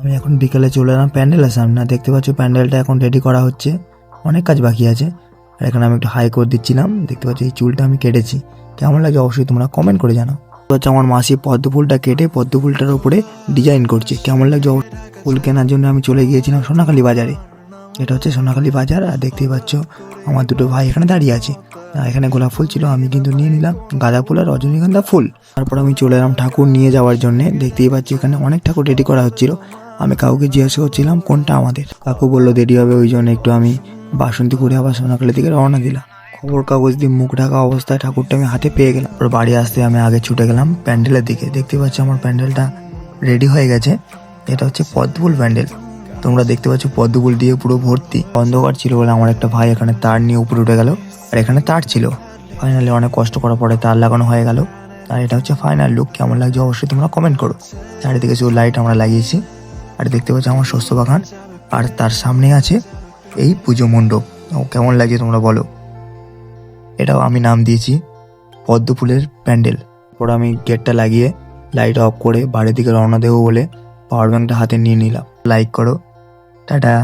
আমি এখন বিকেলে চলে এলাম প্যান্ডেলের সামনে। দেখতে পাচ্ছ প্যান্ডেলটা এখন রেডি করা হচ্ছে, অনেক কাজ বাকি আছে। আর এখানে আমি একটু হাই করে দিচ্ছিলাম। দেখতে পাচ্ছ এই চুলটা আমি কেটেছি, কেমন লাগে অবশ্যই তোমরা কমেন্ট করে জানাও। হচ্ছে আমার মাসি পদ্ম ফুলটা কেটে পদ্ম ফুলটার উপরে ডিজাইন করছে, কেমন লাগছে। ফুল কেনার জন্য আমি চলে গিয়েছিলাম সোনাখালী বাজারে। এটা হচ্ছে সোনাখালী বাজার। আর দেখতেই পাচ্ছ আমার দুটো ভাই এখানে দাঁড়িয়ে আছে। এখানে গোলাপ ফুল ছিল, আমি কিন্তু নিয়ে নিলাম গাঁদা ফুল আর রজনীগন্ধা ফুল। তারপর আমি চলে এলাম ঠাকুর নিয়ে যাওয়ার জন্য। দেখতেই পাচ্ছি এখানে অনেক ঠাকুর রেডি করা হচ্ছিল। আমি কাউকে জিজ্ঞাসা করছিলাম কোনটা আমাদের, কাকু বললো দেরি হবে, ওই জন্য একটু আমি বাসন্তী করে আবার সোনাখালী থেকে রওনা দিলাম। খবর কাগজ দিয়ে মুখ ঢাকা অবস্থায় ঠাকুরটা আমি হাতে পেয়ে গেলাম। ওর বাড়ি আসতে আমি আগে ছুটে গেলাম প্যান্ডেলের দিকে। দেখতে পাচ্ছি আমার প্যান্ডেলটা রেডি হয়ে গেছে। এটা হচ্ছে পদ্মফুল প্যান্ডেল। তোমরা দেখতে পাচ্ছ পদ্মফুল দিয়ে পুরো ভর্তি। অন্ধকার ছিল বলে আমার একটা ভাই এখানে তার নিয়ে উপরে উঠে গেল। আর এখানে তার ছিল, ফাইনালি অনেক কষ্ট করার পরে তার লাগানো হয়ে গেল। আর এটা হচ্ছে ফাইনাল লুক। কেমন লাগছে অবশ্যই তোমরা কমেন্ট করো। চারিদিকে শুধু লাইট আমরা লাগিয়েছি। আর দেখতে পাচ্ছ আমার শস্য বাগান, আর তার সামনে আছে এই পুজো মণ্ডপ। কেমন লাগছে তোমরা বলো। এটাও আমি নাম দিয়েছি পদ্ম ফুলের প্যান্ডেল। পরে আমি গেটটা লাগিয়ে লাইট অফ করে বাড়ির দিকে রওনা দেবো বলে পাওয়ার ব্যাংকটা হাতে নিয়ে নিলাম। লাইক করো, টাটা।